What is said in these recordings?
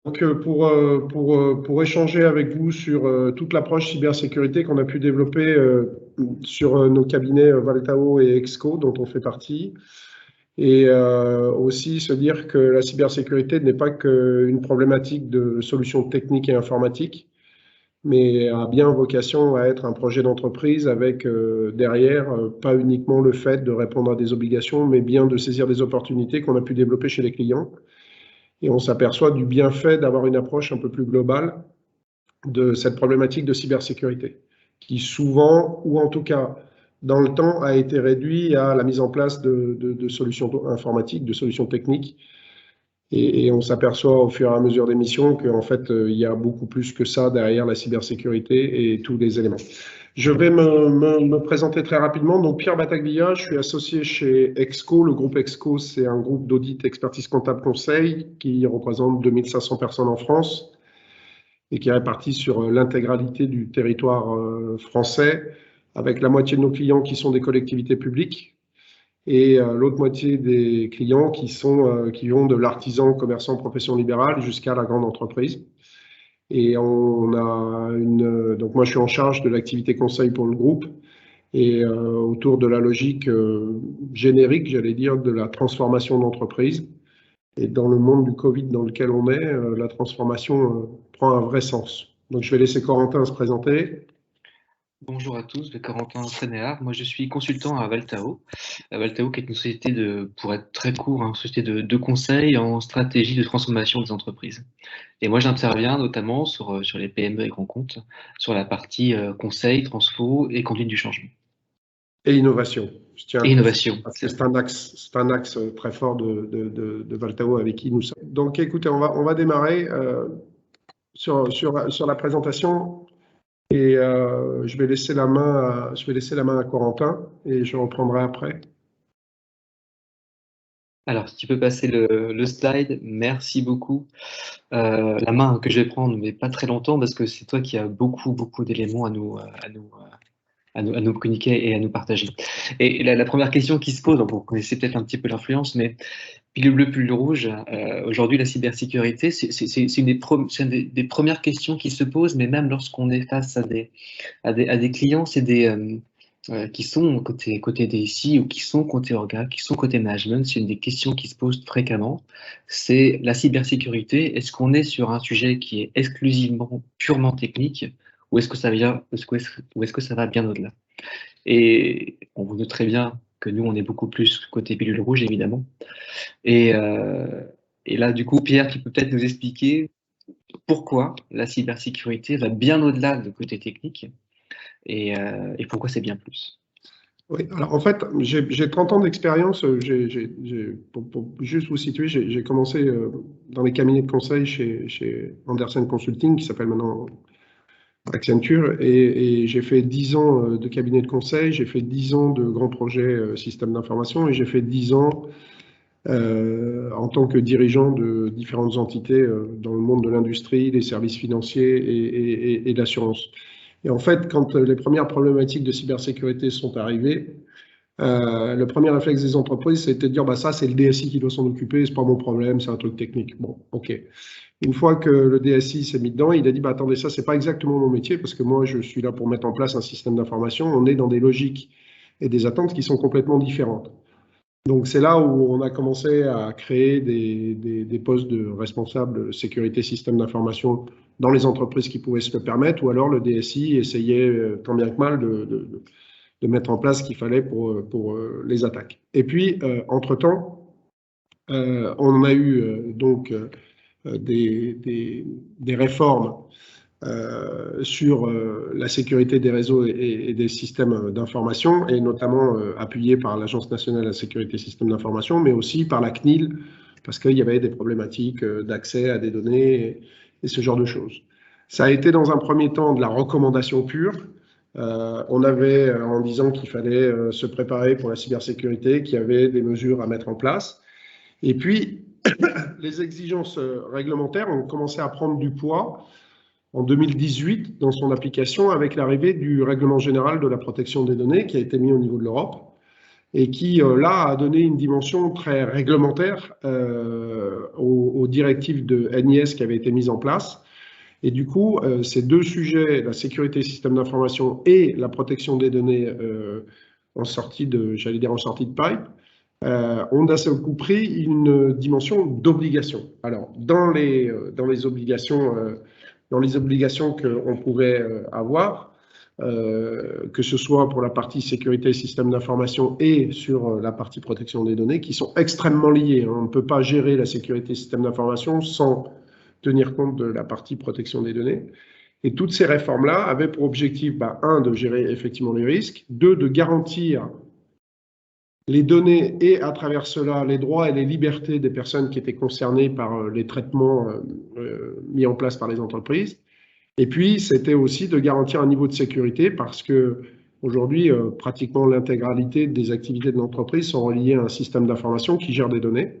Donc, pour échanger avec vous sur toute l'approche cybersécurité qu'on a pu développer sur nos cabinets Valtao et Exco, dont on fait partie, et aussi se dire que la cybersécurité n'est pas qu'une problématique de solutions techniques et informatiques, mais a bien vocation à être un projet d'entreprise avec derrière, pas uniquement le fait de répondre à des obligations, mais bien de saisir des opportunités qu'on a pu développer chez les clients. Et on s'aperçoit du bienfait d'avoir une approche un peu plus globale de cette problématique de cybersécurité, qui souvent, ou en tout cas dans le temps, a été réduit à la mise en place de solutions informatiques, de solutions techniques. Et on s'aperçoit au fur et à mesure des missions qu'en fait, il y a beaucoup plus que ça derrière la cybersécurité et tous les éléments. Je vais me présenter très rapidement. Donc, Pierre Battaglia, je suis associé chez Exco. Le groupe Exco, c'est un groupe d'audit expertise comptable conseil qui représente 2500 personnes en France et qui est réparti sur l'intégralité du territoire français, avec la moitié de nos clients qui sont des collectivités publiques et l'autre moitié des clients qui vont de l'artisan, commerçant, profession libérale jusqu'à la grande entreprise. Et donc moi je suis en charge de l'activité conseil pour le groupe et autour de la logique générique, j'allais dire, de la transformation d'entreprise. Et dans le monde du Covid dans lequel on est, la transformation prend un vrai sens. Donc je vais laisser Corentin se présenter. Bonjour à tous, je suis Corentin Trenéard. Moi, je suis consultant à Valtao. Valtao, qui est une société pour être très court, une société de conseil en stratégie de transformation des entreprises. Et moi, j'interviens notamment sur les PME et grands comptes, sur la partie conseil, transfo et conduite du changement. Et innovation. Je tiens à Et préciser, innovation. parce que c'est un axe très fort de Valtao avec qui nous sommes. Donc écoutez, on va démarrer sur la présentation et je vais laisser la main à Corentin et je reprendrai après. Alors, si tu peux passer le slide, merci beaucoup. La main que je vais prendre, mais pas très longtemps, parce que c'est toi qui as beaucoup d'éléments à nous communiquer et à nous partager. Et la première question qui se pose, bon, vous connaissez peut-être un petit peu l'influence, mais pilule bleue, pilule rouge, aujourd'hui la cybersécurité, c'est une des premières questions qui se posent, mais même lorsqu'on est face à des clients, c'est qui sont côté DSI ou qui sont côté orga, qui sont côté management, c'est une des questions qui se posent fréquemment. C'est la cybersécurité. Est-ce qu'on est sur un sujet qui est exclusivement, purement technique, ou est-ce que ça vient, ou est-ce que ça va bien au-delà? Et on voit très bien que nous, on est beaucoup plus côté pilule rouge, évidemment. Et, euh, et là, du coup, Pierre, tu peux peut-être nous expliquer pourquoi la cybersécurité va bien au-delà de côté technique et pourquoi c'est bien plus. Oui, alors en fait, j'ai 30 ans d'expérience. Pour juste vous situer, j'ai commencé dans les cabinets de conseil chez Andersen Consulting, qui s'appelle maintenant Accenture, et j'ai fait 10 ans de cabinet de conseil, j'ai fait 10 ans de grands projets système d'information, et j'ai fait 10 ans en tant que dirigeant de différentes entités dans le monde de l'industrie, des services financiers et d'assurance. Et en fait, quand les premières problématiques de cybersécurité sont arrivées, le premier réflexe des entreprises, c'était de dire bah, ça, c'est le DSI qui doit s'en occuper, c'est pas mon problème, c'est un truc technique. Bon, ok. Une fois que le DSI s'est mis dedans, il a dit bah, attendez, ça, c'est pas exactement mon métier parce que moi, je suis là pour mettre en place un système d'information. On est dans des logiques et des attentes qui sont complètement différentes. Donc, c'est là où on a commencé à créer des postes de responsables sécurité système d'information dans les entreprises qui pouvaient se le permettre, ou alors le DSI essayait tant bien que mal de mettre en place ce qu'il fallait pour les attaques. Et puis, entre-temps, on a eu donc des réformes sur la sécurité des réseaux et des systèmes d'information, et notamment appuyées par l'Agence nationale de la sécurité des systèmes d'information, mais aussi par la CNIL, parce qu'il y avait des problématiques d'accès à des données et ce genre de choses. Ça a été dans un premier temps de la recommandation pure. On avait, en disant qu'il fallait se préparer pour la cybersécurité, qu'il y avait des mesures à mettre en place. Et puis, les exigences réglementaires ont commencé à prendre du poids en 2018 dans son application avec l'arrivée du règlement général de la protection des données qui a été mis au niveau de l'Europe et qui, là, a donné une dimension très réglementaire aux directives de NIS qui avaient été mises en place. Et du coup, ces deux sujets, la sécurité des systèmes d'information et la protection des données en sortie de pipe, ont d'un seul coup pris une dimension d'obligation. Alors, dans les obligations qu'on pouvait avoir, que ce soit pour la partie sécurité et système d'information et sur la partie protection des données, qui sont extrêmement liées. On ne peut pas gérer la sécurité et système d'information sans tenir compte de la partie protection des données. Et toutes ces réformes-là avaient pour objectif, un, de gérer effectivement les risques, deux, de garantir les données et à travers cela les droits et les libertés des personnes qui étaient concernées par les traitements mis en place par les entreprises. Et puis, c'était aussi de garantir un niveau de sécurité parce que aujourd'hui, pratiquement l'intégralité des activités de l'entreprise sont reliées à un système d'information qui gère des données.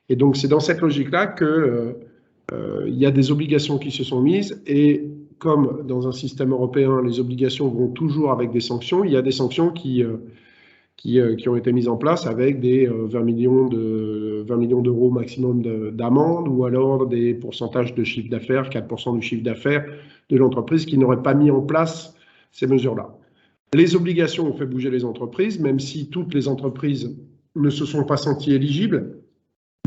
Et donc, c'est dans cette logique-là que il y a des obligations qui se sont mises et comme dans un système européen, les obligations vont toujours avec des sanctions, il y a des sanctions qui ont été mises en place avec des 20 millions d'euros maximum d'amende ou alors des pourcentages de chiffre d'affaires, 4% du chiffre d'affaires de l'entreprise qui n'aurait pas mis en place ces mesures-là. Les obligations ont fait bouger les entreprises, même si toutes les entreprises ne se sont pas senties éligibles.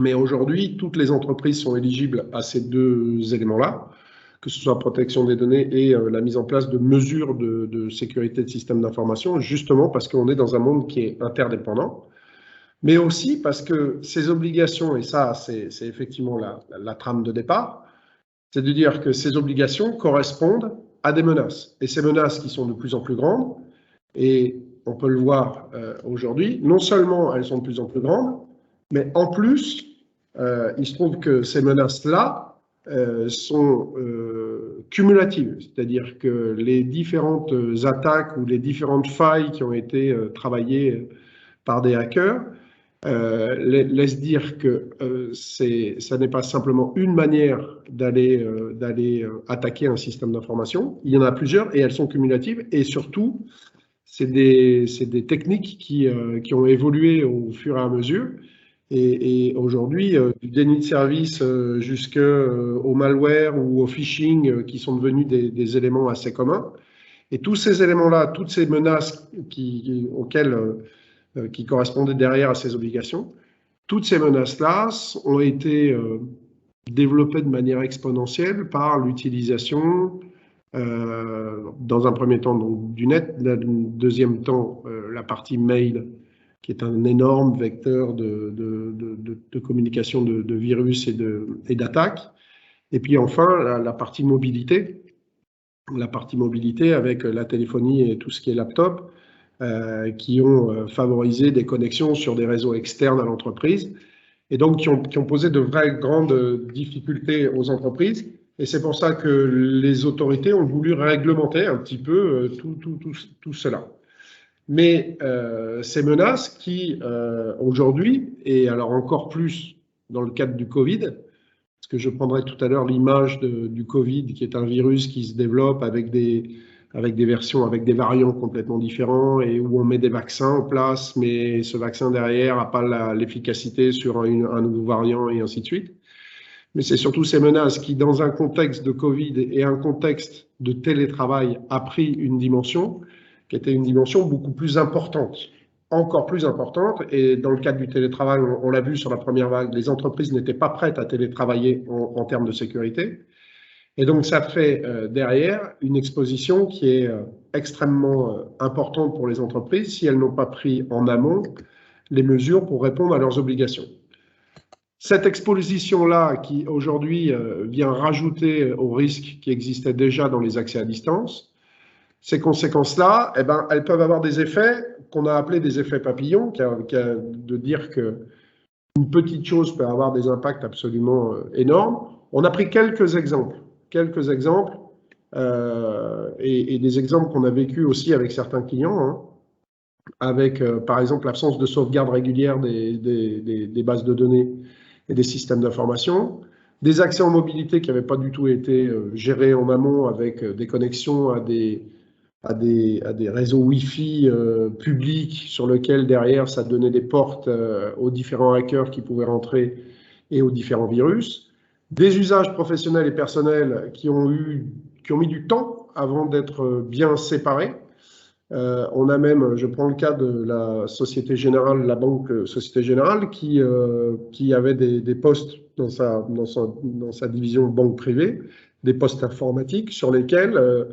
Mais aujourd'hui, toutes les entreprises sont éligibles à ces deux éléments-là, que ce soit protection des données et la mise en place de mesures de sécurité de systèmes d'information, justement parce qu'on est dans un monde qui est interdépendant, mais aussi parce que ces obligations, et ça c'est effectivement la trame de départ, c'est de dire que ces obligations correspondent à des menaces. Et ces menaces qui sont de plus en plus grandes, et on peut le voir aujourd'hui, non seulement elles sont de plus en plus grandes, mais en plus, il se trouve que ces menaces-là sont cumulatives, c'est-à-dire que les différentes attaques ou les différentes failles qui ont été travaillées par des hackers laissent dire que ça n'est pas simplement une manière d'aller attaquer un système d'information, il y en a plusieurs et elles sont cumulatives et surtout, c'est des techniques qui ont évolué au fur et à mesure. Et aujourd'hui, du déni de service jusqu'au malware ou au phishing qui sont devenus des éléments assez communs. Et tous ces éléments-là, toutes ces menaces qui correspondaient derrière à ces obligations, toutes ces menaces-là ont été développées de manière exponentielle par l'utilisation, dans un premier temps donc, du net, dans un deuxième temps la partie mail, qui est un énorme vecteur de communication de virus et d'attaques. Et puis enfin, la partie mobilité. La partie mobilité avec la téléphonie et tout ce qui est laptop, qui ont favorisé des connexions sur des réseaux externes à l'entreprise et donc qui ont posé de vraies grandes difficultés aux entreprises. Et c'est pour ça que les autorités ont voulu réglementer un petit peu tout cela. Mais ces menaces qui, aujourd'hui, et alors encore plus dans le cadre du Covid, parce que je prendrai tout à l'heure l'image du Covid, qui est un virus qui se développe avec des versions, avec des variants complètement différents, et où on met des vaccins en place, mais ce vaccin derrière n'a pas l'efficacité sur un nouveau variant, et ainsi de suite. Mais c'est surtout ces menaces qui, dans un contexte de Covid et un contexte de télétravail, a pris une dimension qui était une dimension beaucoup plus importante, encore plus importante. Et dans le cadre du télétravail, on l'a vu sur la première vague, les entreprises n'étaient pas prêtes à télétravailler en termes de sécurité. Et donc, ça fait derrière une exposition qui est extrêmement importante pour les entreprises si elles n'ont pas pris en amont les mesures pour répondre à leurs obligations. Cette exposition-là, qui aujourd'hui vient rajouter aux risques qui existaient déjà dans les accès à distance, ces conséquences-là, eh ben, elles peuvent avoir des effets qu'on a appelés des effets papillons, de dire qu'une petite chose peut avoir des impacts absolument énormes. On a pris quelques exemples et des exemples qu'on a vécu aussi avec certains clients, hein, avec par exemple l'absence de sauvegarde régulière des bases de données et des systèmes d'information, des accès en mobilité qui n'avaient pas du tout été gérés en amont avec des connexions à des à des réseaux Wi-Fi publics sur lesquels derrière ça donnait des portes aux différents hackers qui pouvaient rentrer et aux différents virus. Des usages professionnels et personnels qui ont mis du temps avant d'être bien séparés. On a même, je prends le cas de la Société Générale, la banque Société Générale, qui avait des postes dans sa division banque privée, des postes informatiques sur lesquels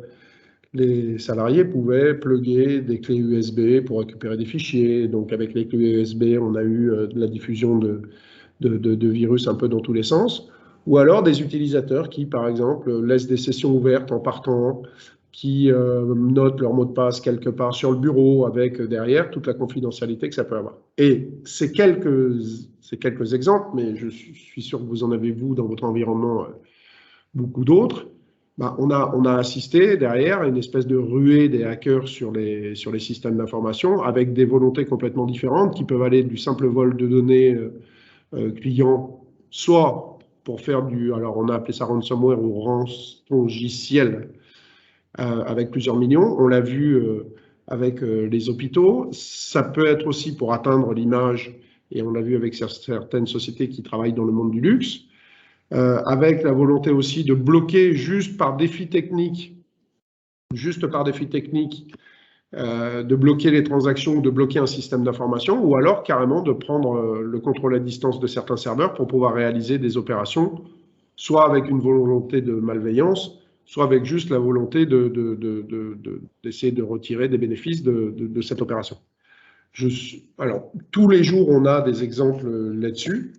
les salariés pouvaient plugger des clés USB pour récupérer des fichiers. Donc avec les clés USB, on a eu de la diffusion de virus un peu dans tous les sens. Ou alors des utilisateurs qui, par exemple, laissent des sessions ouvertes en partant, qui notent leur mot de passe quelque part sur le bureau avec derrière toute la confidentialité que ça peut avoir. Et c'est quelques exemples, mais je suis sûr que vous en avez, vous, dans votre environnement, beaucoup d'autres. On a assisté derrière à une espèce de ruée des hackers sur les systèmes d'information avec des volontés complètement différentes qui peuvent aller du simple vol de données clients, soit pour faire alors on a appelé ça ransomware ou rançongiciel avec plusieurs millions. On l'a vu avec les hôpitaux. Ça peut être aussi pour atteindre l'image, et on l'a vu avec certaines sociétés qui travaillent dans le monde du luxe. Avec la volonté aussi de bloquer juste par défi technique, de bloquer les transactions ou de bloquer un système d'information, ou alors carrément de prendre le contrôle à distance de certains serveurs pour pouvoir réaliser des opérations, soit avec une volonté de malveillance, soit avec juste la volonté d'essayer de retirer des bénéfices de cette opération. Alors, tous les jours, on a des exemples là-dessus.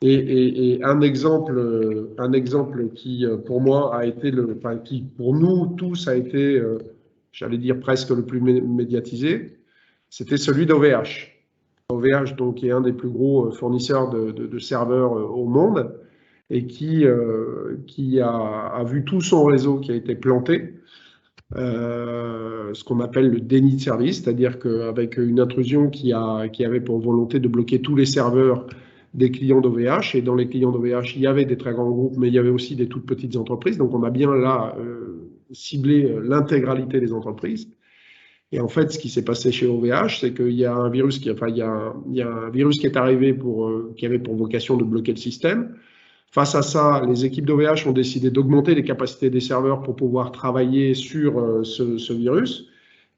Et un exemple qui, pour moi, qui, pour nous tous, a été, j'allais dire, presque le plus médiatisé, c'était celui d'OVH. OVH, donc, qui est un des plus gros fournisseurs de serveurs au monde et qui a vu tout son réseau qui a été planté, ce qu'on appelle le déni de service, c'est-à-dire qu'avec une intrusion qui avait pour volonté de bloquer tous les serveurs des clients d'OVH, et dans les clients d'OVH, il y avait des très grands groupes, mais il y avait aussi des toutes petites entreprises, donc on a bien là ciblé l'intégralité des entreprises. Et en fait, ce qui s'est passé chez OVH, c'est qu'il y a un virus qui est arrivé qui avait pour vocation de bloquer le système. Face à ça, les équipes d'OVH ont décidé d'augmenter les capacités des serveurs pour pouvoir travailler sur ce virus.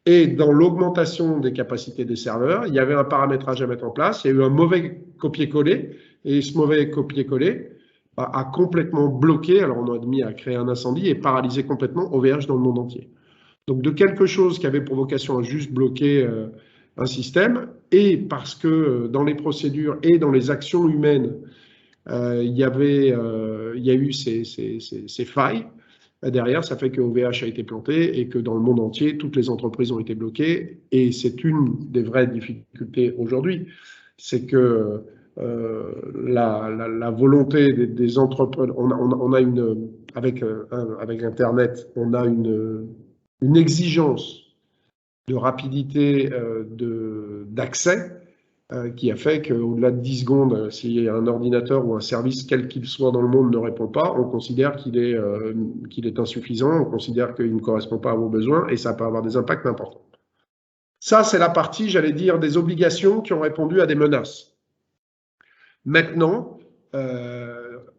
Et dans l'augmentation des capacités des serveurs, il y avait un paramétrage à mettre en place. Il y a eu un mauvais copier-coller. Et ce mauvais copier-coller a complètement bloqué, alors on a admis à créer un incendie et paralysé complètement OVH dans le monde entier. Donc de quelque chose qui avait pour vocation à juste bloquer un système, et parce que dans les procédures et dans les actions humaines, il y a eu ces failles. Derrière, ça fait que OVH a été planté et que dans le monde entier, toutes les entreprises ont été bloquées. Et c'est une des vraies difficultés aujourd'hui, c'est que la volonté des entreprises, on a avec Internet, on a une exigence de rapidité d'accès qui a fait qu'au-delà de 10 secondes, si un ordinateur ou un service, quel qu'il soit dans le monde, ne répond pas, on considère qu'il est insuffisant, on considère qu'il ne correspond pas à vos besoins, et ça peut avoir des impacts importants. Ça, c'est la partie, j'allais dire, des obligations qui ont répondu à des menaces. Maintenant,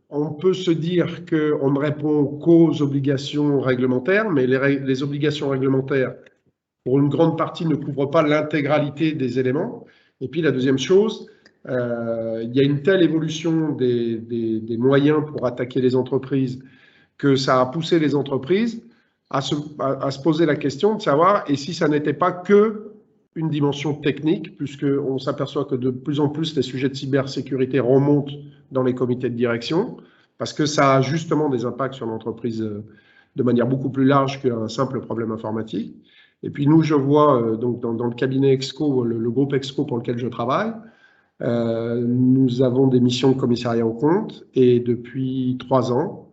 on peut se dire qu'on ne répond qu'aux obligations réglementaires, mais les obligations réglementaires, pour une grande partie, ne couvrent pas l'intégralité des éléments. Et puis la deuxième chose, il y a une telle évolution des moyens pour attaquer les entreprises que ça a poussé les entreprises à se poser la question de savoir, et si ça n'était pas que une dimension technique, puisqu'on s'aperçoit que de plus en plus les sujets de cybersécurité remontent dans les comités de direction, parce que ça a justement des impacts sur l'entreprise de manière beaucoup plus large qu'un simple problème informatique. Et puis nous, je vois donc dans le cabinet EXCO, le groupe EXCO pour lequel je travaille, nous avons des missions de commissariat aux comptes, et depuis 3 ans,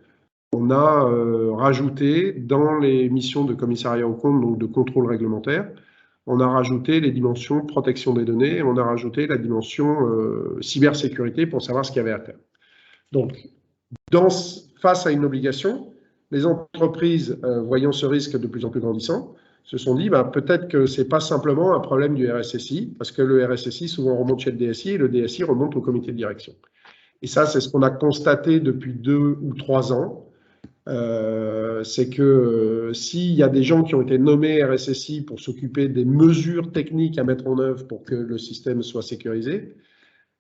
on a rajouté dans les missions de commissariat aux comptes, donc de contrôle réglementaire, on a rajouté les dimensions protection des données, et on a rajouté la dimension cybersécurité pour savoir ce qu'il y avait à faire. Donc, face à une obligation, les entreprises, voyant ce risque de plus en plus grandissant, se sont dit, bah, peut-être que ce n'est pas simplement un problème du RSSI, parce que le RSSI souvent remonte chez le DSI et le DSI remonte au comité de direction. Et ça, c'est ce qu'on a constaté depuis 2 ou 3 ans. C'est que s'il y a des gens qui ont été nommés RSSI pour s'occuper des mesures techniques à mettre en œuvre pour que le système soit sécurisé,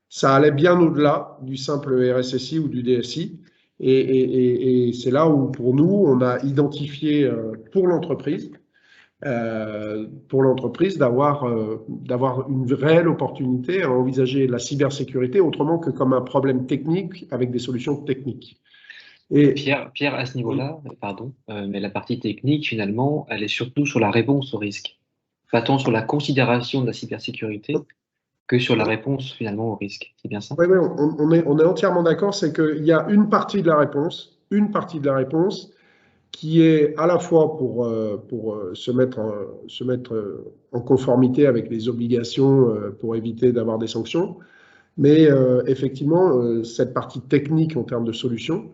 ça allait bien au-delà du simple RSSI ou du DSI. Et c'est là où, pour nous, on a identifié pour l'entreprise d'avoir une réelle opportunité à envisager la cybersécurité autrement que comme un problème technique avec des solutions techniques. Et Pierre, à ce niveau-là, pardon, mais la partie technique, finalement, elle est surtout sur la réponse au risque. Pas tant sur la considération de la cybersécurité que sur la réponse, finalement, au risque. C'est bien ça? Oui, on est entièrement d'accord. C'est qu'il y a une partie de la réponse, qui est à la fois pour se mettre en conformité avec les obligations pour éviter d'avoir des sanctions. Mais effectivement, cette partie technique en termes de solutions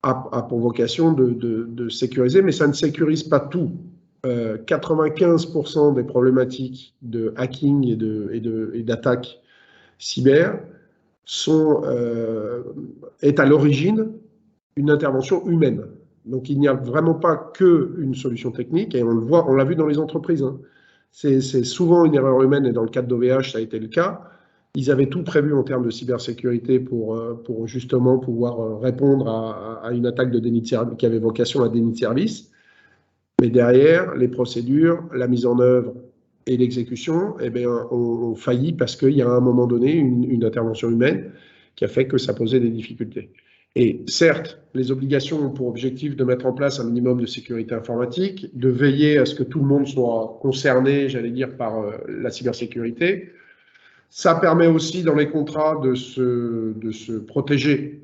a pour vocation de sécuriser, mais ça ne sécurise pas tout. 95% des problématiques de hacking et d'attaque cyber est à l'origine une intervention humaine. Donc il n'y a vraiment pas qu'une solution technique, et on l'a vu dans les entreprises. Hein. C'est souvent une erreur humaine, et dans le cadre d'OVH, ça a été le cas. Ils avaient tout prévu en termes de cybersécurité pour justement pouvoir répondre à une attaque de déni de service qui avait vocation à déni de service. Mais derrière, les procédures, la mise en œuvre et l'exécution ont failli parce qu'il y a à un moment donné une intervention humaine qui a fait que ça posait des difficultés. Et certes, les obligations ont pour objectif de mettre en place un minimum de sécurité informatique, de veiller à ce que tout le monde soit concerné, j'allais dire, par la cybersécurité. Ça permet aussi dans les contrats de se protéger,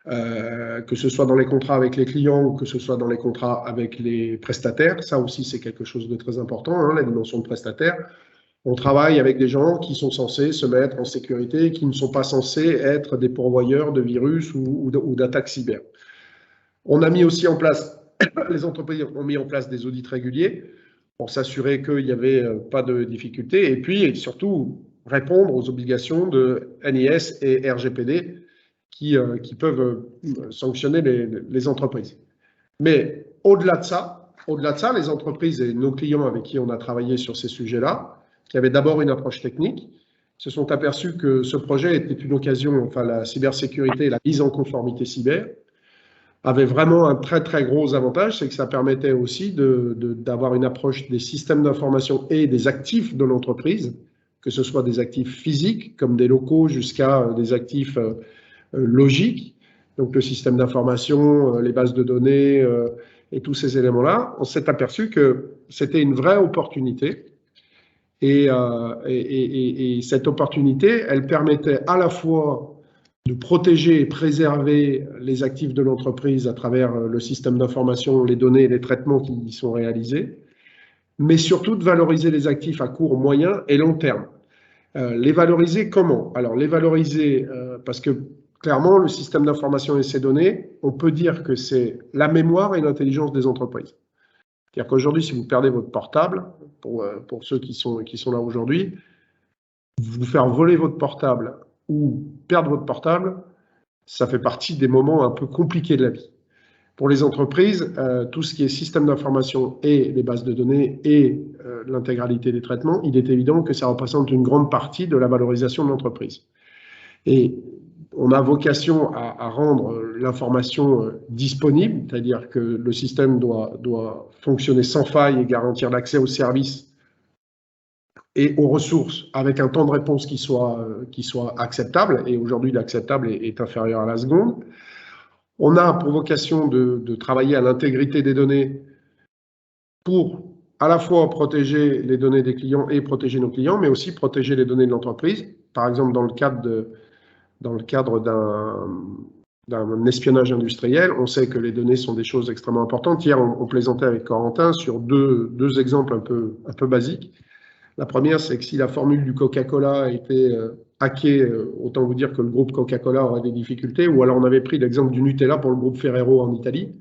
que ce soit dans les contrats avec les clients ou que ce soit dans les contrats avec les prestataires. Ça aussi, c'est quelque chose de très important, hein, la dimension de prestataire. On travaille avec des gens qui sont censés se mettre en sécurité, qui ne sont pas censés être des pourvoyeurs de virus ou d'attaques cyber. On a mis aussi en place, les entreprises ont mis en place des audits réguliers pour s'assurer qu'il n'y avait pas de difficultés, et puis surtout répondre aux obligations de NIS et RGPD qui peuvent sanctionner les entreprises. Mais au-delà de ça, les entreprises et nos clients avec qui on a travaillé sur ces sujets-là, qui avaient d'abord une approche technique, se sont aperçus que ce projet était une occasion, enfin la cybersécurité et la mise en conformité cyber, avait vraiment un très très gros avantage, c'est que ça permettait aussi d'avoir une approche des systèmes d'information et des actifs de l'entreprise, que ce soit des actifs physiques comme des locaux jusqu'à des actifs logiques, donc le système d'information, les bases de données et tous ces éléments-là. On s'est aperçu que c'était une vraie opportunité et cette opportunité, elle permettait à la fois de protéger et préserver les actifs de l'entreprise à travers le système d'information, les données et les traitements qui y sont réalisés, mais surtout de valoriser les actifs à court, moyen et long terme. Les valoriser comment? Alors, les valoriser parce que clairement, le système d'information et ses données, on peut dire que c'est la mémoire et l'intelligence des entreprises. C'est-à-dire qu'aujourd'hui, si vous perdez votre portable, pour ceux qui sont là aujourd'hui, vous faire voler votre portable ou perdre votre portable, ça fait partie des moments un peu compliqués de la vie. Pour les entreprises, tout ce qui est système d'information et les bases de données et l'intégralité des traitements, il est évident que ça représente une grande partie de la valorisation de l'entreprise. Et on a vocation à rendre l'information disponible, c'est-à-dire que le système doit fonctionner sans faille et garantir l'accès aux services et aux ressources avec un temps de réponse qui soit acceptable, et aujourd'hui l'acceptable est inférieur à la seconde. On a pour vocation de travailler à l'intégrité des données pour à la fois protéger les données des clients et protéger nos clients, mais aussi protéger les données de l'entreprise. Par exemple, dans le cadre d'un espionnage industriel, on sait que les données sont des choses extrêmement importantes. Hier, on plaisantait avec Corentin sur deux exemples un peu basiques. La première, c'est que si la formule du Coca-Cola a été hackée, autant vous dire que le groupe Coca-Cola aurait des difficultés, ou alors on avait pris l'exemple du Nutella pour le groupe Ferrero en Italie.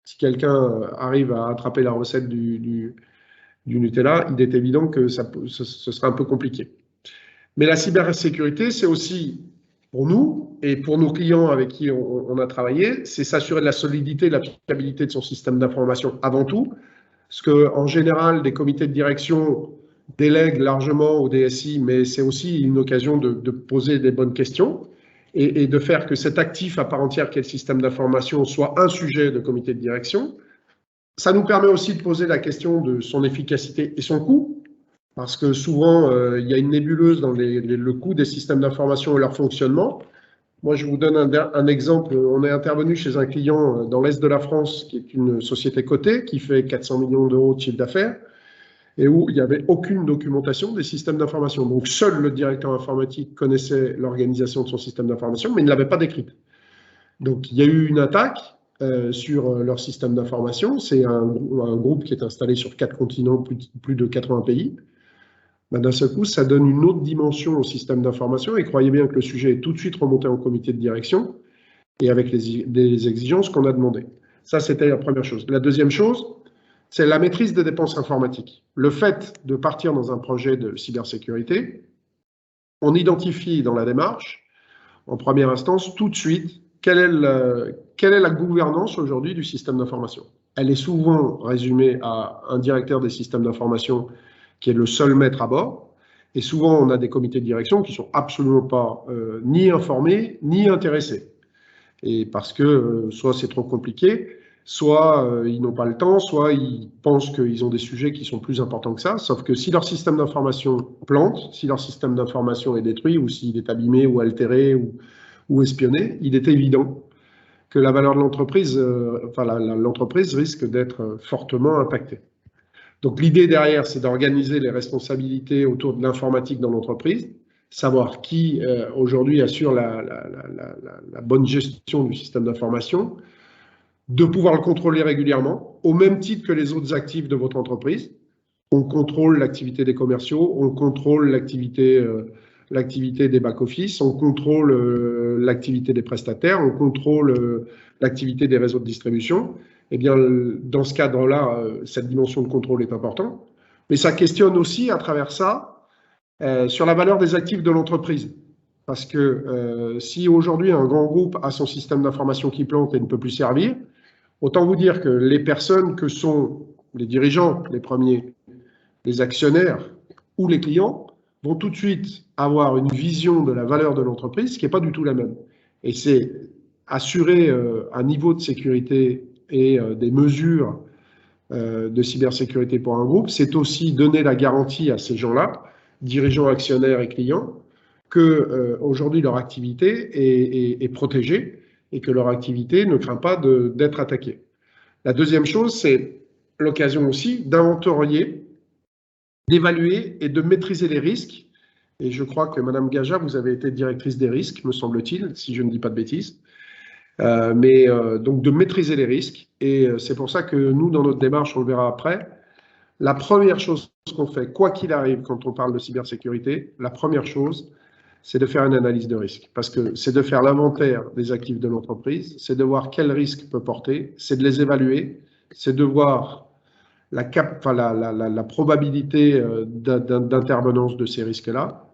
Si quelqu'un arrive à attraper la recette du du Nutella, il est évident que ce sera un peu compliqué. Mais la cybersécurité, c'est aussi pour nous et pour nos clients avec qui on a travaillé, c'est s'assurer de la solidité et de la fiabilité de son système d'information avant tout. Parce qu'en général, des comités de direction délèguent largement au DSI, mais c'est aussi une occasion de poser des bonnes questions et de faire que cet actif à part entière qu'est le système d'information soit un sujet de comité de direction. Ça nous permet aussi de poser la question de son efficacité et son coût. Parce que souvent, il y a une nébuleuse dans le coût des systèmes d'information et leur fonctionnement. Moi, je vous donne un exemple. On est intervenu chez un client dans l'Est de la France, qui est une société cotée, qui fait 400 millions d'euros de chiffre d'affaires, et où il n'y avait aucune documentation des systèmes d'information. Donc, seul le directeur informatique connaissait l'organisation de son système d'information, mais il ne l'avait pas décrite. Donc, il y a eu une attaque sur leur système d'information. C'est un groupe qui est installé sur 4 continents, plus de 80 pays. D'un seul coup, ça donne une autre dimension au système d'information et croyez bien que le sujet est tout de suite remonté en comité de direction et avec les exigences qu'on a demandées. Ça, c'était la première chose. La deuxième chose, c'est la maîtrise des dépenses informatiques. Le fait de partir dans un projet de cybersécurité, on identifie dans la démarche, en première instance, tout de suite, quelle est la gouvernance aujourd'hui du système d'information. Elle est souvent résumée à un directeur des systèmes d'information qui est le seul maître à bord. Et souvent, on a des comités de direction qui ne sont absolument pas ni informés, ni intéressés. Et parce que soit c'est trop compliqué, soit ils n'ont pas le temps, soit ils pensent qu'ils ont des sujets qui sont plus importants que ça. Sauf que si leur système d'information plante, si leur système d'information est détruit, ou s'il est abîmé, ou altéré, ou espionné, il est évident que la valeur de l'entreprise, l'entreprise risque d'être fortement impactée. Donc l'idée derrière, c'est d'organiser les responsabilités autour de l'informatique dans l'entreprise, savoir qui aujourd'hui assure la bonne gestion du système d'information, de pouvoir le contrôler régulièrement, au même titre que les autres actifs de votre entreprise. On contrôle l'activité des commerciaux, on contrôle l'activité des back-office, on contrôle l'activité des prestataires, on contrôle l'activité des réseaux de distribution. Eh bien, dans ce cadre-là, cette dimension de contrôle est importante. Mais ça questionne aussi, à travers ça, sur la valeur des actifs de l'entreprise. Parce que si aujourd'hui un grand groupe a son système d'information qui plante et ne peut plus servir, autant vous dire que les personnes que sont les dirigeants, les premiers, les actionnaires ou les clients vont tout de suite avoir une vision de la valeur de l'entreprise qui n'est pas du tout la même. Et c'est assurer un niveau de sécurité et des mesures de cybersécurité pour un groupe, c'est aussi donner la garantie à ces gens-là, dirigeants, actionnaires et clients, que aujourd'hui leur activité est protégée et que leur activité ne craint pas d'être attaquée. La deuxième chose, c'est l'occasion aussi d'inventorier, d'évaluer et de maîtriser les risques. Et je crois que Madame Gaja, vous avez été directrice des risques, me semble-t-il, si je ne dis pas de bêtises. Donc de maîtriser les risques. Et c'est pour ça que nous, dans notre démarche, on le verra après, la première chose qu'on fait, quoi qu'il arrive quand on parle de cybersécurité, la première chose, c'est de faire une analyse de risque. Parce que c'est de faire l'inventaire des actifs de l'entreprise, c'est de voir quel risque peut porter, c'est de les évaluer, c'est de voir la probabilité d'intervenance de ces risques-là,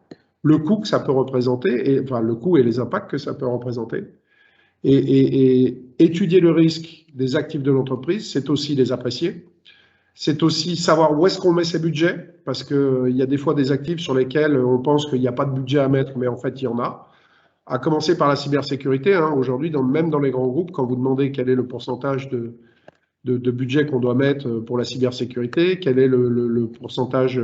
le coût que ça peut représenter, le coût et les impacts que ça peut représenter. Et étudier le risque des actifs de l'entreprise, c'est aussi les apprécier. C'est aussi savoir où est-ce qu'on met ses budgets, parce qu'il y a des fois des actifs sur lesquels on pense qu'il n'y a pas de budget à mettre, mais en fait, il y en a. À commencer par la cybersécurité. Aujourd'hui, même dans les grands groupes, quand vous demandez quel est le pourcentage de budget qu'on doit mettre pour la cybersécurité, quel est le pourcentage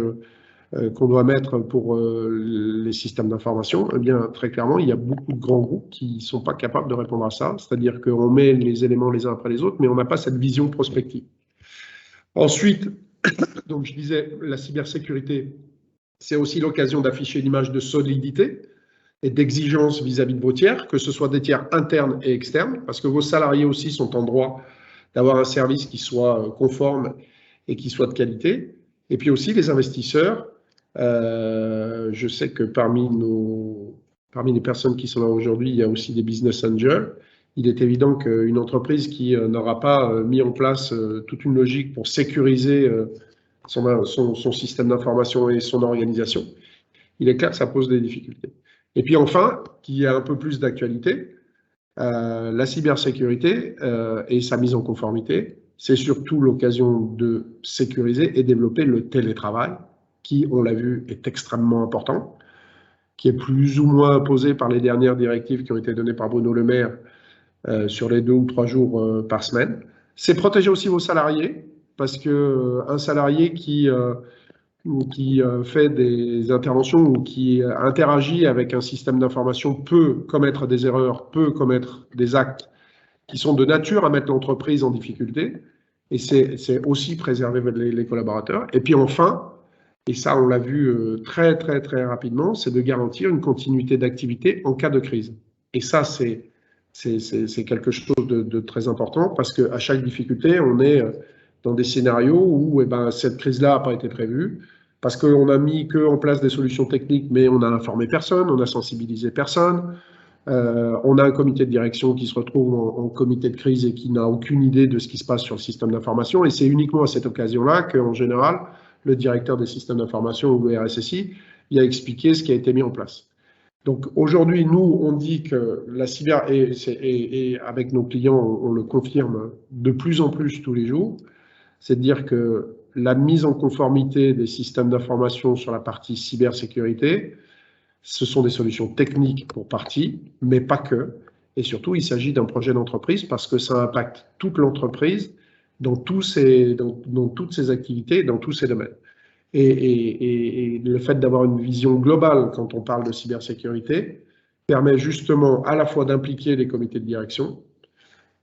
qu'on doit mettre pour les systèmes d'information, eh bien, très clairement, il y a beaucoup de grands groupes qui ne sont pas capables de répondre à ça. C'est-à-dire qu'on met les éléments les uns après les autres, mais on n'a pas cette vision prospective. Ensuite, donc je disais, la cybersécurité, c'est aussi l'occasion d'afficher une image de solidité et d'exigence vis-à-vis de vos tiers, que ce soit des tiers internes et externes, parce que vos salariés aussi sont en droit d'avoir un service qui soit conforme et qui soit de qualité. Et puis aussi les investisseurs. Je sais que parmi les personnes qui sont là aujourd'hui, il y a aussi des business angels. Il est évident qu'une entreprise qui n'aura pas mis en place toute une logique pour sécuriser son système d'information et son organisation, il est clair que ça pose des difficultés. Et puis enfin, qui a un peu plus d'actualité, la cybersécurité et sa mise en conformité, c'est surtout l'occasion de sécuriser et développer le télétravail, qui, on l'a vu, est extrêmement important, qui est plus ou moins imposé par les dernières directives qui ont été données par Bruno Le Maire sur les 2 ou 3 jours par semaine. C'est protéger aussi vos salariés, parce qu'un salarié qui fait des interventions ou qui interagit avec un système d'information peut commettre des erreurs, peut commettre des actes qui sont de nature à mettre l'entreprise en difficulté. Et c'est aussi préserver les collaborateurs. Et puis enfin, et ça on l'a vu très très très rapidement, c'est de garantir une continuité d'activité en cas de crise. Et ça c'est quelque chose de très important, parce qu'à chaque difficulté, on est dans des scénarios où cette crise-là n'a pas été prévue, parce qu'on a mis en place des solutions techniques, mais on n'a informé personne, on n'a sensibilisé personne. On a un comité de direction qui se retrouve en comité de crise et qui n'a aucune idée de ce qui se passe sur le système d'information. Et c'est uniquement à cette occasion-là qu'en général, le directeur des systèmes d'information ou le RSSI a expliqué ce qui a été mis en place. Donc aujourd'hui, nous, on dit que la cyber, et avec nos clients, on le confirme de plus en plus tous les jours, c'est de dire que la mise en conformité des systèmes d'information sur la partie cybersécurité, ce sont des solutions techniques pour partie, mais pas que. Et surtout, il s'agit d'un projet d'entreprise parce que ça impacte toute l'entreprise dans toutes ses activités, dans tous ses domaines. Et le fait d'avoir une vision globale quand on parle de cybersécurité permet justement à la fois d'impliquer les comités de direction,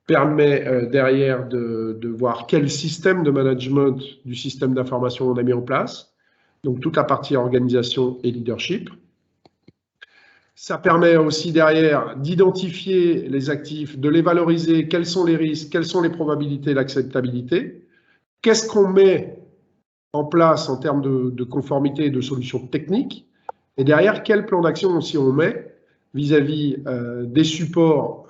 permet derrière de voir quel système de management du système d'information on a mis en place, donc toute la partie organisation et leadership. Ça permet aussi derrière d'identifier les actifs, de les valoriser, quels sont les risques, quelles sont les probabilités, l'acceptabilité, qu'est-ce qu'on met en place en termes de conformité et de solutions techniques, et derrière, quel plan d'action aussi on met vis-à-vis des supports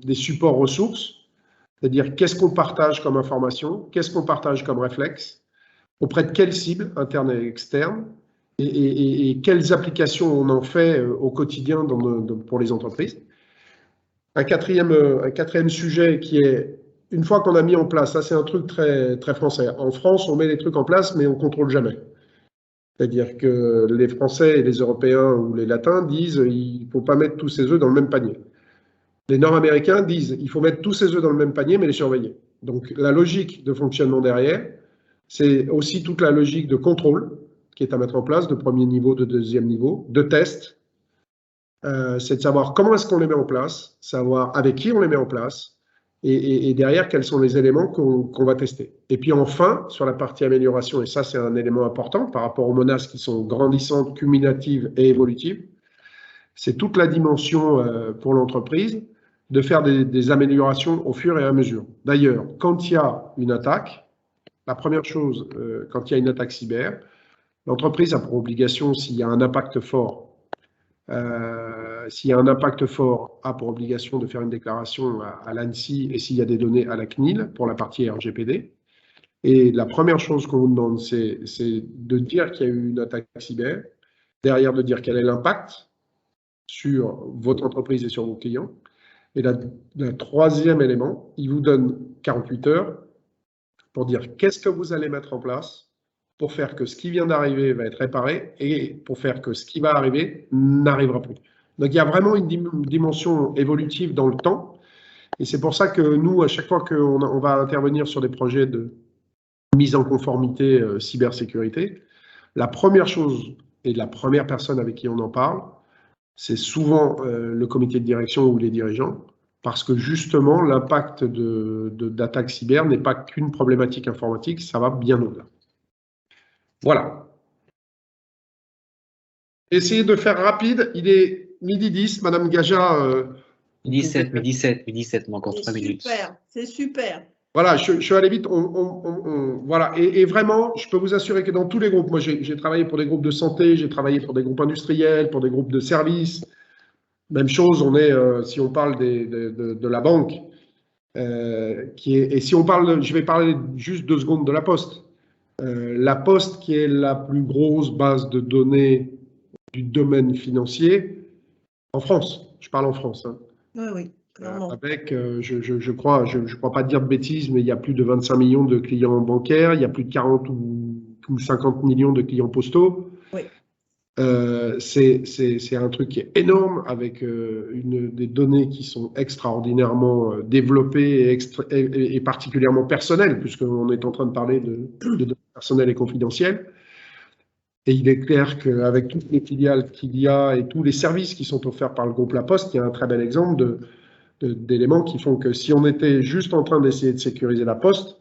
ressources, c'est-à-dire qu'est-ce qu'on partage comme information, qu'est-ce qu'on partage comme réflexe, auprès de quelles cibles, internes et externes, et quelles applications on en fait au quotidien pour les entreprises. Un quatrième sujet qui est, une fois qu'on a mis en place, ça c'est un truc très, très français. En France, on met les trucs en place, mais on ne contrôle jamais. C'est-à-dire que les Français et les Européens ou les Latins disent il ne faut pas mettre tous ses œufs dans le même panier. Les Nord-Américains disent il faut mettre tous ses œufs dans le même panier, mais les surveiller. Donc la logique de fonctionnement derrière, c'est aussi toute la logique de contrôle qui est à mettre en place, de premier niveau, de deuxième niveau, de test. C'est de savoir comment est-ce qu'on les met en place, savoir avec qui on les met en place, et derrière, quels sont les éléments qu'on va tester. Et puis enfin, sur la partie amélioration, et ça c'est un élément important par rapport aux menaces qui sont grandissantes, cumulatives et évolutives, c'est toute la dimension pour l'entreprise de faire des améliorations au fur et à mesure. D'ailleurs, quand il y a une attaque, la première chose, quand il y a une attaque cyber, l'entreprise a pour obligation, s'il y a un impact fort, a pour obligation de faire une déclaration à l'ANSSI, et s'il y a des données à la CNIL pour la partie RGPD. Et la première chose qu'on vous demande, c'est de dire qu'il y a eu une attaque cyber, derrière de dire quel est l'impact sur votre entreprise et sur vos clients. Et le troisième élément, il vous donne 48 heures pour dire qu'est-ce que vous allez mettre en place pour faire que ce qui vient d'arriver va être réparé et pour faire que ce qui va arriver n'arrivera plus. Donc il y a vraiment une dimension évolutive dans le temps, et c'est pour ça que nous, à chaque fois qu'on va intervenir sur des projets de mise en conformité cybersécurité, la première chose et la première personne avec qui on en parle, c'est souvent le comité de direction ou les dirigeants, parce que justement l'impact d'attaque cyber n'est pas qu'une problématique informatique, ça va bien au-delà. Voilà. Essayez de faire rapide. Il est midi 10. Madame Gaja. Midi 17, mais encore 3 minutes. Super, c'est super. Voilà, je suis allé vite. Voilà. Et vraiment, je peux vous assurer que dans tous les groupes, moi j'ai travaillé pour des groupes de santé, j'ai travaillé pour des groupes industriels, pour des groupes de services. Même chose, si on parle de la banque, et si on parle, je vais parler juste 2 secondes de la Poste. La Poste, qui est la plus grosse base de données du domaine financier en France. Je parle en France. Hein. Oui, clairement. Avec, je crois pas dire de bêtises, mais il y a plus de 25 millions de clients bancaires, il y a plus de 40 ou 50 millions de clients postaux. Oui. C'est un truc qui est énorme, avec des données qui sont extraordinairement développées et particulièrement personnelles, puisqu'on est en train de parler de données personnelles et confidentielles. Et il est clair qu'avec toutes les filiales qu'il y a et tous les services qui sont offerts par le groupe La Poste, il y a un très bel exemple d'éléments qui font que si on était juste en train d'essayer de sécuriser La Poste,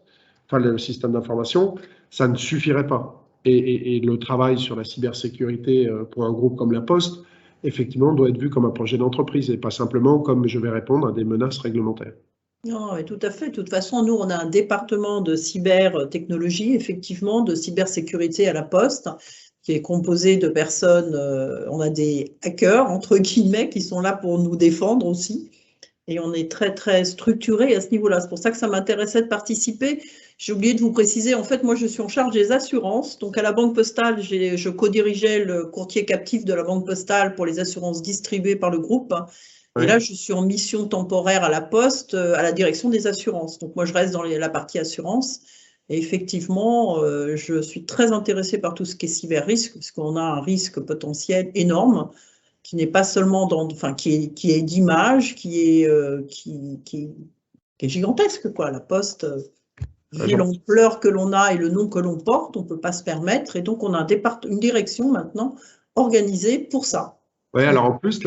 enfin le système d'information, ça ne suffirait pas. Et le travail sur la cybersécurité pour un groupe comme La Poste, effectivement, doit être vu comme un projet d'entreprise et pas simplement comme je vais répondre à des menaces réglementaires. Non, mais tout à fait. De toute façon, nous, on a un département de cybertechnologie, effectivement, de cybersécurité à La Poste, qui est composé de personnes, on a des hackers, entre guillemets, qui sont là pour nous défendre aussi. Et on est très, très structuré à ce niveau-là. C'est pour ça que ça m'intéressait de participer. J'ai oublié de vous préciser, en fait, moi, je suis en charge des assurances. Donc, à la Banque Postale, je co-dirigeais le courtier captif de la Banque Postale pour les assurances distribuées par le groupe. Et là, je suis en mission temporaire à la Poste, à la direction des assurances. Donc, moi, je reste dans la partie assurance. Et effectivement, je suis très intéressée par tout ce qui est cyber-risque, parce qu'on a un risque potentiel énorme, qui n'est pas seulement qui est d'image, qui est gigantesque, quoi. La Poste, vu l'ampleur que l'on a et le nom que l'on porte, on ne peut pas se permettre. Et donc, on a une direction maintenant organisée pour ça. Oui, alors en plus,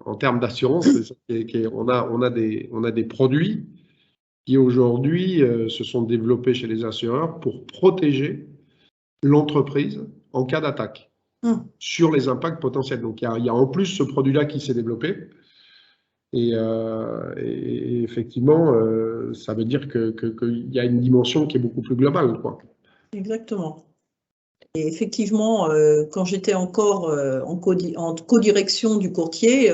en termes d'assurance, on a des produits qui aujourd'hui se sont développés chez les assureurs pour protéger l'entreprise en cas d'attaque sur les impacts potentiels. Donc il y a en plus ce produit-là qui s'est développé. Et effectivement, ça veut dire qu'il y a une dimension qui est beaucoup plus globale, quoi. Exactement. Et effectivement, quand j'étais encore en co-direction du courtier,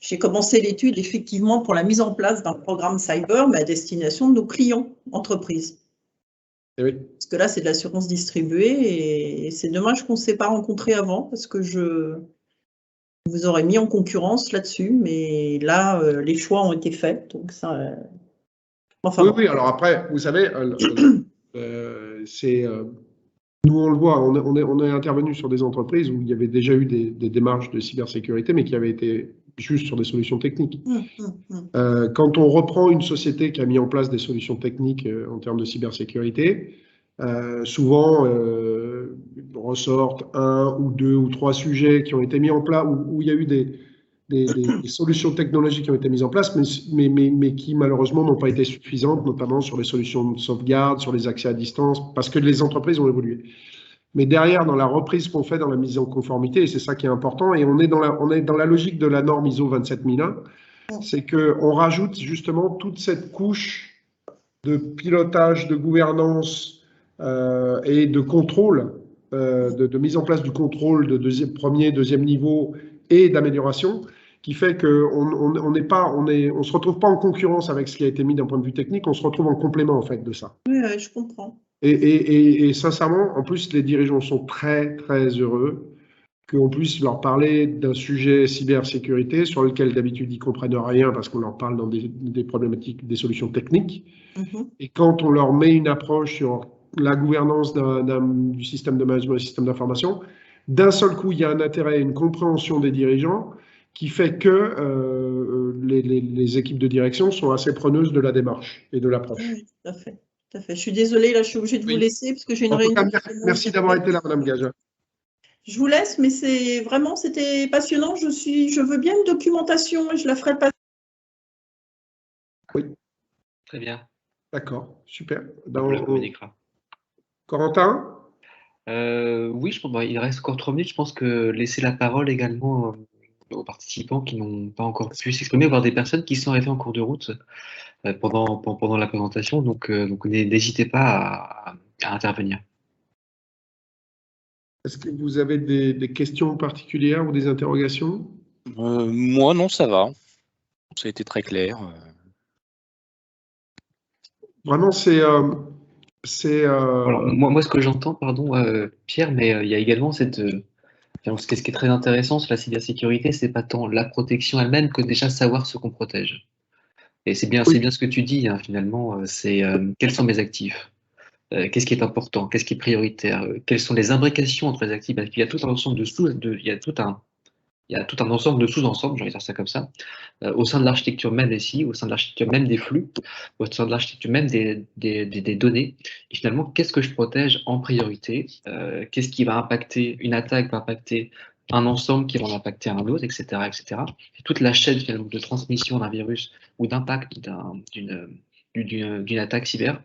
j'ai commencé l'étude effectivement pour la mise en place d'un programme cyber, mais à destination de nos clients entreprises. Et oui. Parce que là, c'est de l'assurance distribuée et c'est dommage qu'on ne s'est pas rencontrés avant parce que je vous aurais mis en concurrence là-dessus, mais là, les choix ont été faits. Donc ça, enfin, oui, oui, alors après, vous savez, nous, on le voit, on est intervenu sur des entreprises où il y avait déjà eu des démarches de cybersécurité, mais qui avaient été juste sur des solutions techniques. Quand on reprend une société qui a mis en place des solutions techniques en termes de cybersécurité, souvent ressortent un ou deux ou trois sujets qui ont été mis en place, où il y a eu des solutions technologiques qui ont été mises en place, mais qui malheureusement n'ont pas été suffisantes, notamment sur les solutions de sauvegarde, sur les accès à distance, parce que les entreprises ont évolué. Mais derrière, dans la reprise qu'on fait dans la mise en conformité, et c'est ça qui est important, et on est dans la logique de la norme ISO 27001, c'est qu'on rajoute justement toute cette couche de pilotage, de gouvernance et de contrôle, de mise en place du contrôle de premier, deuxième niveau et d'amélioration, qui fait qu'on on se retrouve pas en concurrence avec ce qui a été mis d'un point de vue technique, on se retrouve en complément en fait de ça. Oui, je comprends. Et sincèrement, en plus, les dirigeants sont très, très heureux qu'on puisse leur parler d'un sujet cybersécurité sur lequel d'habitude ils comprennent rien parce qu'on leur parle dans des problématiques, des solutions techniques. Et quand on leur met une approche sur la gouvernance du système de management et du système d'information, d'un seul coup, il y a un intérêt et une compréhension des dirigeants qui fait que les équipes de direction sont assez preneuses de la démarche et de l'approche. Oui, tout à fait. Tout à fait. Je suis désolée, là, je suis obligée de vous laisser parce que j'ai une réunion. Merci d'avoir été là, Madame Gaja. Je vous laisse, mais c'était passionnant. Je veux bien une documentation et je la ferai pas. Oui. Très bien. D'accord, super. On la communiquera. Corentin ? Oui, je pense il reste encore 3 minutes. Je pense que laisser la parole également aux participants qui n'ont pas encore pu s'exprimer, voire des personnes qui sont arrivées en cours de route pendant la présentation. Donc n'hésitez pas à intervenir. Est-ce que vous avez des questions particulières ou des interrogations ? Moi, non, ça va. Ça a été très clair. Vraiment, Alors, moi, ce que j'entends, pardon, Pierre, mais il y a également cette. Ce qui est très intéressant sur la cybersécurité, c'est pas tant la protection elle-même que déjà savoir ce qu'on protège. Et c'est bien ce que tu dis, hein, finalement, c'est quels sont mes actifs? Qu'est-ce qui est important? Qu'est-ce qui est prioritaire? Quelles sont les imbrications entre les actifs? Parce qu'il y a tout un ensemble il y a tout un ensemble de sous-ensembles, j'ai envie de dire ça comme ça, au sein de l'architecture même des SI, au sein de l'architecture même des flux, au sein de l'architecture même des données. Et finalement, qu'est-ce que je protège en priorité? Qu'est-ce qui va impacter une attaque, va impacter un ensemble qui va en impacter un autre, etc., etc. Et toute la chaîne finalement de transmission d'un virus ou d'impact d'une attaque cyber.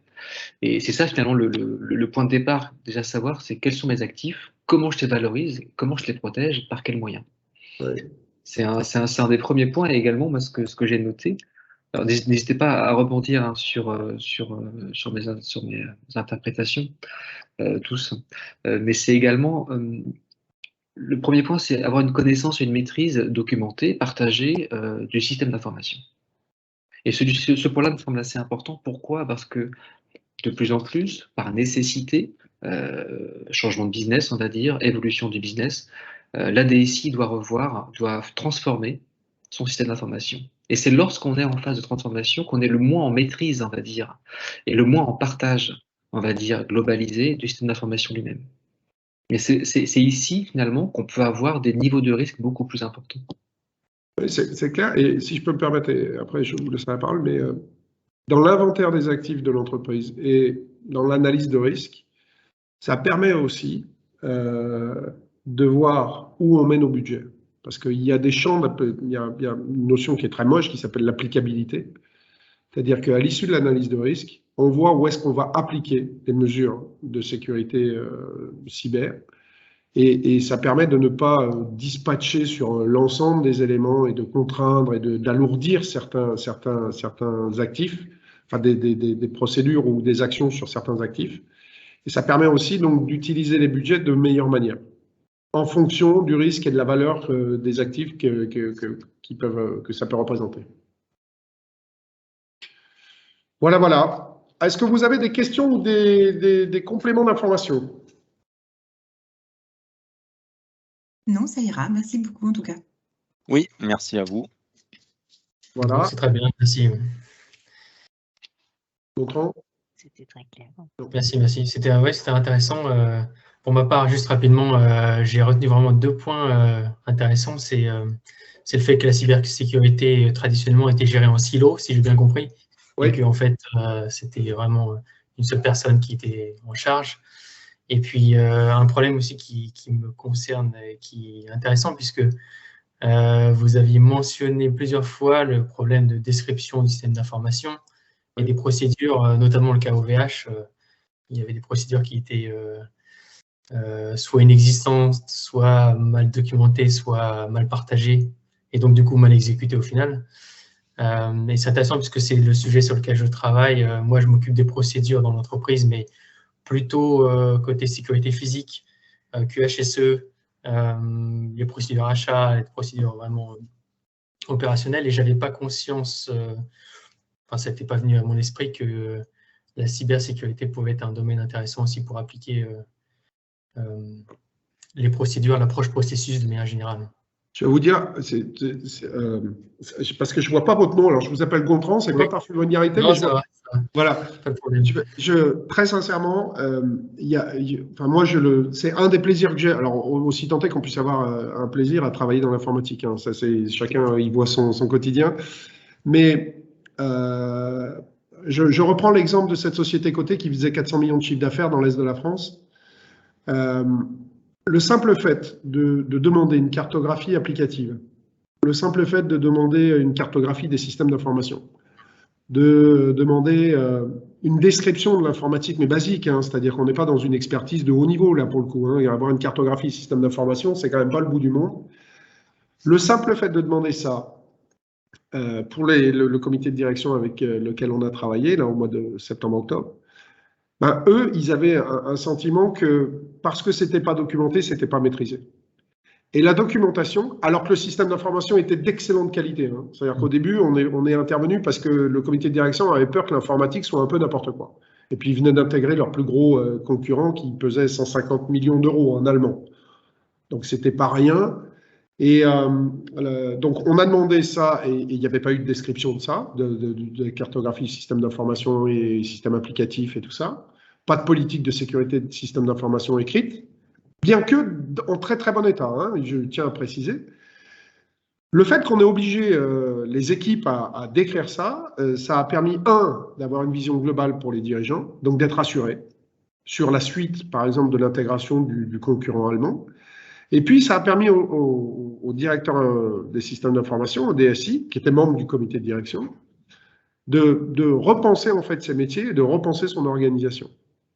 Et c'est ça finalement le point de départ, déjà savoir, c'est quels sont mes actifs, comment je les valorise, comment je les protège, par quels moyens. Ouais. C'est un des premiers points, et également moi, ce que j'ai noté. Alors, n'hésitez pas à rebondir hein, sur mes interprétations, tous. Mais c'est également, le premier point, c'est avoir une connaissance et une maîtrise documentée, partagée du système d'information. Et ce point-là me semble assez important. Pourquoi? Parce que de plus en plus, par nécessité, changement de business, on va dire, évolution du business, la DSI doit transformer son système d'information. Et c'est lorsqu'on est en phase de transformation qu'on est le moins en maîtrise, on va dire, et le moins en partage, on va dire, globalisé du système d'information lui-même. Mais c'est ici, finalement, qu'on peut avoir des niveaux de risque beaucoup plus importants. Oui, c'est clair. Et si je peux me permettre, et après je vous laisserai la parole, mais dans l'inventaire des actifs de l'entreprise et dans l'analyse de risque, ça permet aussi de voir où on met nos budgets. Parce qu'il y a des champs, il y a une notion qui est très moche qui s'appelle l'applicabilité. C'est-à-dire qu'à l'issue de l'analyse de risque, on voit où est-ce qu'on va appliquer des mesures de sécurité cyber. Et ça permet de ne pas dispatcher sur l'ensemble des éléments et de contraindre et d'alourdir certains actifs, enfin des procédures ou des actions sur certains actifs. Et ça permet aussi donc d'utiliser les budgets de meilleure manière, en fonction du risque et de la valeur des actifs que ça peut représenter. Voilà. Est-ce que vous avez des questions ou des compléments d'information? Non, ça ira. Merci beaucoup en tout cas. Oui, merci à vous. Voilà. C'est très bien, merci. Bertrand ? C'était très clair. Merci. C'était intéressant. Pour ma part, juste rapidement, j'ai retenu vraiment 2 points intéressants. C'est le fait que la cybersécurité traditionnellement était gérée en silo, si j'ai bien compris, Oui. et qu'en fait, c'était vraiment une seule personne qui était en charge. Et puis, un problème aussi qui me concerne et qui est intéressant, puisque vous aviez mentionné plusieurs fois le problème de description du système d'information et des procédures, notamment le cas OVH. Il y avait des procédures qui étaient soit inexistantes, soit mal documentées, soit mal partagées, et donc du coup mal exécutées au final. Et c'est intéressant puisque c'est le sujet sur lequel je travaille. Moi, je m'occupe des procédures dans l'entreprise, mais plutôt côté sécurité physique, QHSE, les procédures achats, les procédures vraiment opérationnelles, et je n'avais pas conscience, ça n'était pas venu à mon esprit que la cybersécurité pouvait être un domaine intéressant aussi pour appliquer les procédures, l'approche processus de manière générale. Je vais vous dire, parce que je ne vois pas votre nom, alors je vous appelle Gontran, c'est pas par familiarité. Non, mais ça va. Voilà. Pas de problème. Très sincèrement, moi, c'est un des plaisirs que j'ai. Alors, aussi tant est qu'on puisse avoir un plaisir à travailler dans l'informatique. Hein, ça, c'est chacun y voit son quotidien. Mais je reprends l'exemple de cette société cotée qui faisait 400 millions de chiffre d'affaires dans l'Est de la France. Le simple fait de demander une cartographie applicative, le simple fait de demander une cartographie des systèmes d'information, de demander une description de l'informatique, mais basique, hein, c'est-à-dire qu'on n'est pas dans une expertise de haut niveau, là, pour le coup. Hein, et avoir une cartographie système d'information, c'est quand même pas le bout du monde. Le simple fait de demander ça, pour le comité de direction avec lequel on a travaillé, là, au mois de septembre-octobre, ben, eux, ils avaient un sentiment que, parce que c'était pas documenté, c'était pas maîtrisé. Et la documentation, alors que le système d'information était d'excellente qualité, hein. C'est-à-dire qu'au début, on est intervenu parce que le comité de direction avait peur que l'informatique soit un peu n'importe quoi. Et puis, ils venaient d'intégrer leur plus gros concurrent qui pesait 150 millions d'euros en allemand. Donc, c'était pas rien. Et donc, on a demandé ça et il n'y avait pas eu de description de ça, de cartographie, système d'information et système applicatif et tout ça. Pas de politique de sécurité de système d'information écrite, bien que en très très bon état, hein, je tiens à préciser. Le fait qu'on ait obligé les équipes à décrire ça, ça a permis, d'avoir une vision globale pour les dirigeants, donc d'être assurés sur la suite, par exemple, de l'intégration du concurrent allemand. Et puis, ça a permis au directeur des systèmes d'information, au DSI, qui était membre du comité de direction, de repenser en fait ses métiers et de repenser son organisation.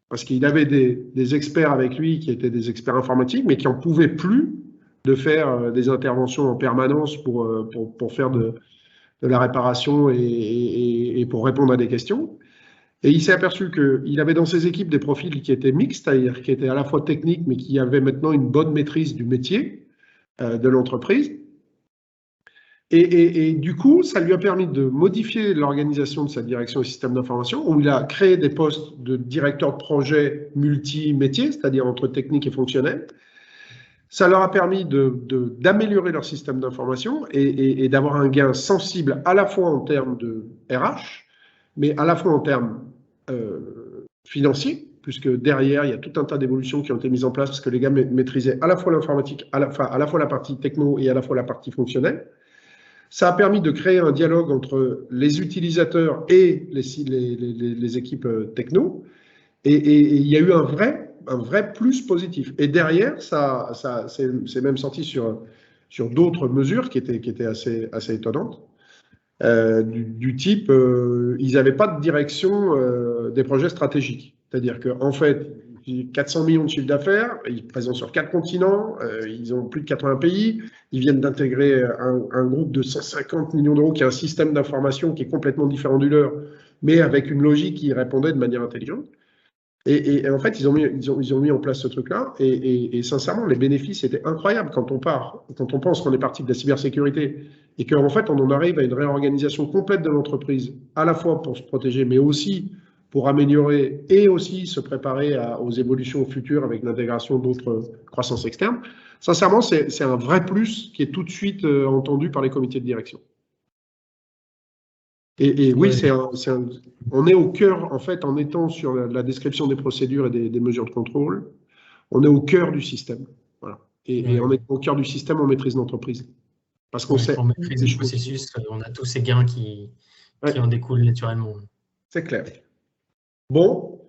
Parce qu'il avait des experts avec lui qui étaient des experts informatiques, mais qui n'en pouvaient plus de faire des interventions en permanence pour faire de la réparation et pour répondre à des questions. Et il s'est aperçu qu'il avait dans ses équipes des profils qui étaient mixtes, c'est-à-dire qui étaient à la fois techniques, mais qui avaient maintenant une bonne maîtrise du métier de l'entreprise. Et du coup, ça lui a permis de modifier l'organisation de sa direction des systèmes d'information, où il a créé des postes de directeur de projet multi-métier, c'est-à-dire entre technique et fonctionnel. Ça leur a permis d'améliorer leur système d'information et d'avoir un gain sensible à la fois en termes de RH, mais à la fois en termes financiers, puisque derrière, il y a tout un tas d'évolutions qui ont été mises en place parce que les gars maîtrisaient à la fois l'informatique, à la fois la partie techno et à la fois la partie fonctionnelle. Ça a permis de créer un dialogue entre les utilisateurs et les équipes techno. Et il y a eu un vrai plus positif. Et derrière, c'est même sorti sur d'autres mesures qui étaient assez étonnantes. Du type, ils n'avaient pas de direction des projets stratégiques. C'est-à-dire qu'en fait, 400 millions de chiffre d'affaires, ils sont présents sur 4 continents, ils ont plus de 80 pays, ils viennent d'intégrer un groupe de 150 millions d'euros qui a un système d'information qui est complètement différent du leur, mais avec une logique qui répondait de manière intelligente. Et en fait, ils ont mis en place ce truc-là. Et sincèrement, les bénéfices étaient incroyables quand on pense qu'on est parti de la cybersécurité et qu'en fait, on en arrive à une réorganisation complète de l'entreprise, à la fois pour se protéger, mais aussi pour améliorer et aussi se préparer aux évolutions futures avec l'intégration d'autres croissances externes. Sincèrement, c'est un vrai plus qui est tout de suite entendu par les comités de direction. Et oui, on est au cœur, en fait, en étant sur la description des procédures et des mesures de contrôle, on est au cœur du système. Voilà. Et on est au cœur du système, on maîtrise l'entreprise. Parce qu'on sait. Pour maîtriser le processus, on a tous ces gains qui en découlent naturellement. C'est clair. Bon,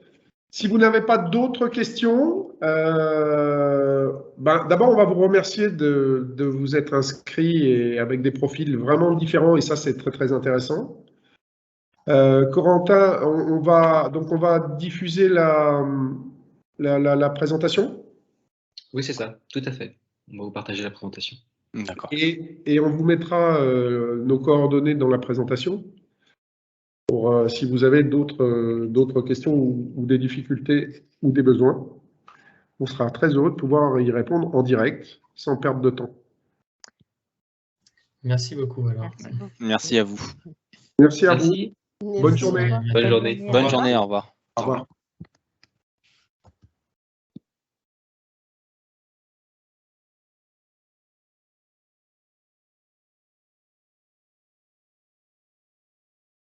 si vous n'avez pas d'autres questions, d'abord, on va vous remercier de vous être inscrits et avec des profils vraiment différents, et ça, c'est très, très intéressant. Corentin, on va diffuser la présentation. Oui, c'est ça, tout à fait. On va vous partager la présentation. D'accord. Et on vous mettra nos coordonnées dans la présentation pour si vous avez d'autres questions ou des difficultés ou des besoins. On sera très heureux de pouvoir y répondre en direct, sans perdre de temps. Merci beaucoup. Alors. Merci à vous. Merci à vous. Merci. Bonne journée. Bonne journée. Bonne journée, au revoir. Au revoir.